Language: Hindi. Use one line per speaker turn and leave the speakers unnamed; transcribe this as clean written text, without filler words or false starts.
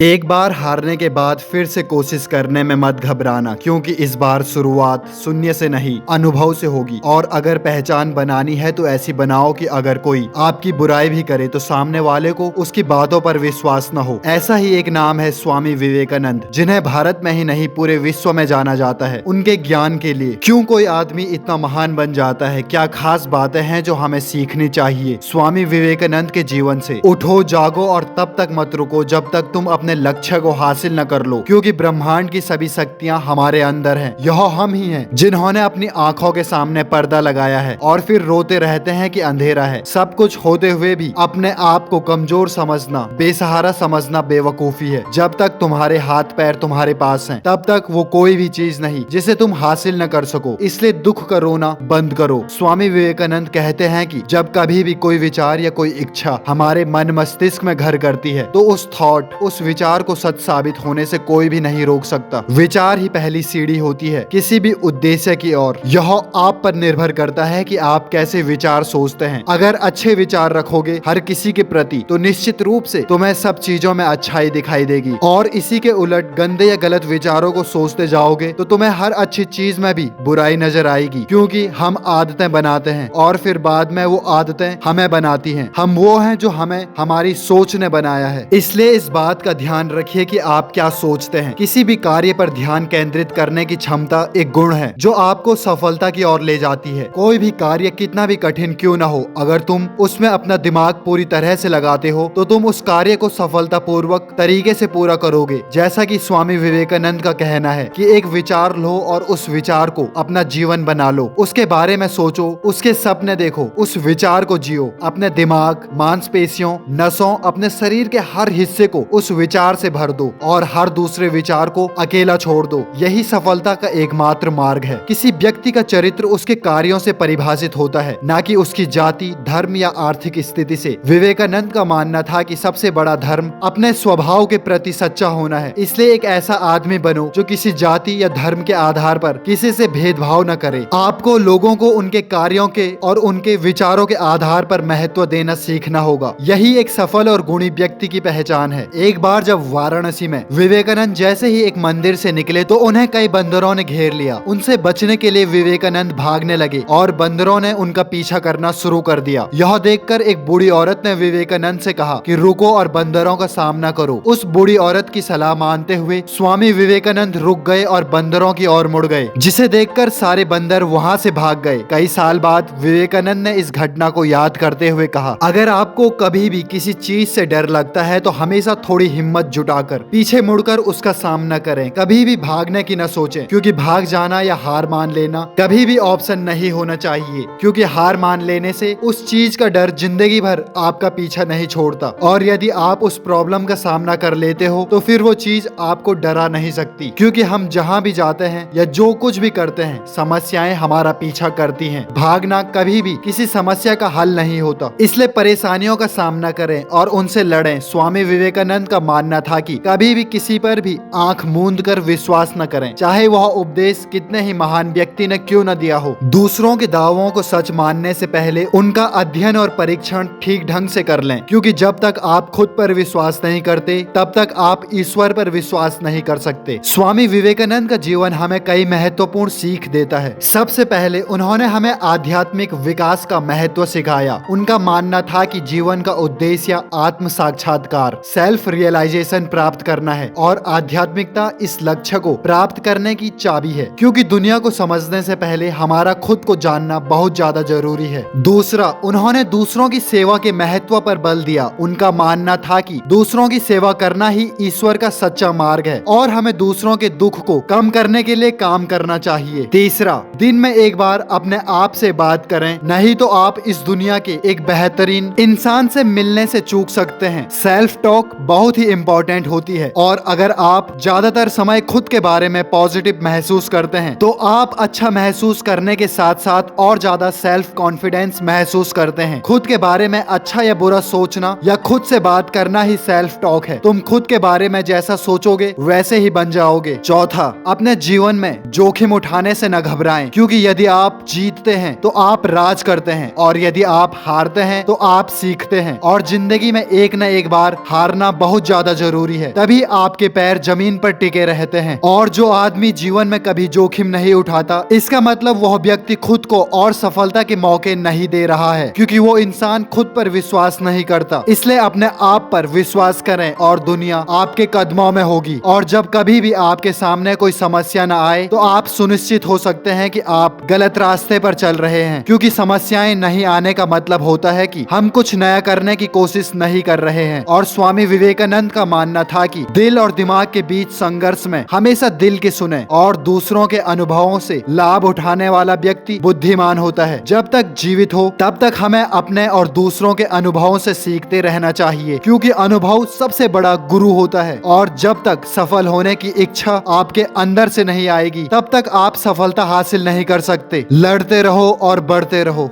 एक बार हारने के बाद फिर से कोशिश करने में मत घबराना, क्योंकि इस बार शुरुआत शून्य से नहीं अनुभव से होगी। और अगर पहचान बनानी है तो ऐसी बनाओ कि अगर कोई आपकी बुराई भी करे तो सामने वाले को उसकी बातों पर विश्वास न हो। ऐसा ही एक नाम है स्वामी विवेकानंद, जिन्हें भारत में ही नहीं पूरे विश्व में जाना जाता है उनके ज्ञान के लिए। क्यों कोई आदमी इतना महान बन जाता है, क्या खास बातें हैं जो हमें सीखनी चाहिए स्वामी विवेकानंद के जीवन से। उठो, जागो और तब तक मत रुको जब तक तुम अपने लक्ष्य को हासिल न कर लो, क्योंकि ब्रह्मांड की सभी शक्तियां हमारे अंदर हैं। यह हम ही हैं जिन्होंने अपनी आंखों के सामने पर्दा लगाया है और फिर रोते रहते हैं कि अंधेरा है। सब कुछ होते हुए भी अपने आप को कमजोर समझना, बेसहारा समझना बेवकूफी है। जब तक तुम्हारे हाथ पैर तुम्हारे पास हैं, तब तक वो कोई भी चीज नहीं जिसे तुम हासिल न कर सको। इसलिए दुख का रोना बंद करो। स्वामी विवेकानंद कहते हैं कि जब कभी भी कोई विचार या कोई इच्छा हमारे मन मस्तिष्क में घर करती है तो उस थॉट, उस विचार को सच साबित होने से कोई भी नहीं रोक सकता। विचार ही पहली सीढ़ी होती है किसी भी उद्देश्य की ओर। यह आप पर निर्भर करता है कि आप कैसे विचार सोचते हैं। अगर अच्छे विचार रखोगे हर किसी के प्रति तो निश्चित रूप से तुम्हें सब चीजों में अच्छाई दिखाई देगी, और इसी के उलट गंदे या गलत विचारों को सोचते जाओगे तो तुम्हें हर अच्छी चीज में भी बुराई नजर आएगी। क्योंकि हम आदतें बनाते हैं और फिर बाद में वो आदतें हमें बनाती हैं। हम वो हैं जो हमें हमारी सोच ने बनाया है। इसलिए इस बात का ध्यान रखिए कि आप क्या सोचते हैं। किसी भी कार्य पर ध्यान केंद्रित करने की क्षमता एक गुण है जो आपको सफलता की ओर ले जाती है। कोई भी कार्य कितना भी कठिन क्यों ना हो, अगर तुम उसमें अपना दिमाग पूरी तरह से लगाते हो तो तुम उस कार्य को सफलतापूर्वक तरीके से पूरा करोगे। जैसा कि स्वामी विवेकानंद का कहना है कि एक विचार लो और उस विचार को अपना जीवन बना लो। उसके बारे में सोचो, उसके सपने देखो, उस विचार को जियो। अपने दिमाग, मांसपेशियों, नसों, अपने शरीर के हर हिस्से को उस विचार से भर दो और हर दूसरे विचार को अकेला छोड़ दो। यही सफलता का एकमात्र मार्ग है। किसी व्यक्ति का चरित्र उसके कार्यों से परिभाषित होता है, न कि उसकी जाति, धर्म या आर्थिक स्थिति से। विवेकानंद का मानना था कि सबसे बड़ा धर्म अपने स्वभाव के प्रति सच्चा होना है। इसलिए एक ऐसा आदमी बनो जो किसी जाति या धर्म के आधार पर किसी से भेदभाव न करे। आपको लोगों को उनके कार्यों के और उनके विचारों के आधार पर महत्व देना सीखना होगा। यही एक सफल और गुणी व्यक्ति की पहचान है। एक बार जब वाराणसी में विवेकानंद जैसे ही एक मंदिर से निकले तो उन्हें कई बंदरों ने घेर लिया। उनसे बचने के लिए विवेकानंद भागने लगे और बंदरों ने उनका पीछा करना शुरू कर दिया। यह देखकर एक बूढ़ी औरत ने विवेकानंद से कहा कि रुको और बंदरों का सामना करो। उस बूढ़ी औरत की सलाह मानते हुए स्वामी विवेकानंद रुक गए और बंदरों की ओर मुड़ गए, जिसे देखकर सारे बंदर वहां से भाग गए। कई साल बाद विवेकानंद ने इस घटना को याद करते हुए कहा, अगर आपको कभी भी किसी चीज से डर लगता है तो हमेशा थोड़ी हिम्मत जुटाकर पीछे मुड़कर उसका सामना करें। कभी भी भागने की न सोचें, क्योंकि भाग जाना या हार मान लेना कभी भी ऑप्शन नहीं होना चाहिए। क्योंकि हार मान लेने से उस चीज का डर जिंदगी भर आपका पीछा नहीं छोड़ता, और यदि आप उस प्रॉब्लम का सामना कर लेते हो तो फिर वो चीज आपको डरा नहीं सकती। क्योंकि हम जहाँ भी जाते हैं या जो कुछ भी करते हैं, समस्याएं हमारा पीछा करती हैं। भागना कभी भी किसी समस्या का हल नहीं होता। इसलिए परेशानियों का सामना करें और उनसे लड़ें। स्वामी विवेकानंद का मानना था कि कभी भी किसी पर भी आंख मूंद कर विश्वास न करें, चाहे वह उपदेश कितने ही महान व्यक्ति ने क्यों न दिया हो। दूसरों के दावों को सच मानने से पहले उनका अध्ययन और परीक्षण ठीक ढंग से कर लें, क्योंकि जब तक आप खुद पर विश्वास नहीं करते तब तक आप ईश्वर पर विश्वास नहीं कर सकते। स्वामी विवेकानंद का जीवन हमें कई महत्वपूर्ण सीख देता है। सबसे पहले उन्होंने हमें आध्यात्मिक विकास का महत्व सिखाया। उनका मानना था कि जीवन का उद्देश्य आत्म साक्षात्कार, सेल्फ रियलाइजेशन प्राप्त करना है, और आध्यात्मिकता इस लक्ष्य को प्राप्त करने की चाबी है। क्योंकि दुनिया को समझने से पहले हमारा खुद को जानना बहुत ज्यादा जरूरी है। दूसरा, उन्होंने दूसरों की सेवा के महत्व पर बल दिया। उनका मानना था कि दूसरों की सेवा करना ही ईश्वर का सच्चा मार्ग है, और हमें दूसरों के दुख को कम करने के लिए काम करना चाहिए। तीसरा, दिन में एक बार अपने आप से बात करें, नहीं तो आप इस दुनिया के एक बेहतरीन इंसान से मिलने से चूक सकते हैं। सेल्फ टॉक बहुत ही इंपॉर्टेंट होती है, और अगर आप ज्यादातर समय खुद के बारे में पॉजिटिव महसूस करते हैं तो आप अच्छा महसूस करने के साथ साथ और ज्यादा सेल्फ कॉन्फिडेंस महसूस करते हैं। खुद के बारे में अच्छा या बुरा सोचना या खुद से बात करना ही सेल्फ टॉक है। तुम खुद के बारे में जैसा सोचोगे वैसे ही बन जाओगे। चौथा, अपने जीवन में जोखिम उठाने से न घबराएं, क्योंकि यदि आप जीतते हैं तो आप राज करते हैं, और यदि आप हारते हैं तो आप सीखते हैं। और जिंदगी में एक न एक बार हारना बहुत ज्यादा ज्यादा जरूरी है, तभी आपके पैर जमीन पर टिके रहते हैं। और जो आदमी जीवन में कभी जोखिम नहीं उठाता, इसका मतलब वह व्यक्ति खुद को और सफलता के मौके नहीं दे रहा है, क्योंकि वो इंसान खुद पर विश्वास नहीं करता। इसलिए अपने आप पर विश्वास करें और दुनिया आपके कदमों में होगी। और जब कभी भी आपके सामने कोई समस्या न आए तो आप सुनिश्चित हो सकते हैं कि आप गलत रास्ते पर चल रहे हैं, क्योंकि समस्याएं नहीं आने का मतलब होता है कि हम कुछ नया करने की कोशिश नहीं कर रहे हैं। और स्वामी विवेकानंद का मानना था कि दिल और दिमाग के बीच संघर्ष में हमेशा दिल की सुने, और दूसरों के अनुभवों से लाभ उठाने वाला व्यक्ति बुद्धिमान होता है। जब तक जीवित हो तब तक हमें अपने और दूसरों के अनुभवों से सीखते रहना चाहिए, क्योंकि अनुभव सबसे बड़ा गुरु होता है। और जब तक सफल होने की इच्छा आपके अंदर से नहीं आएगी, तब तक आप सफलता हासिल नहीं कर सकते। लड़ते रहो और बढ़ते रहो।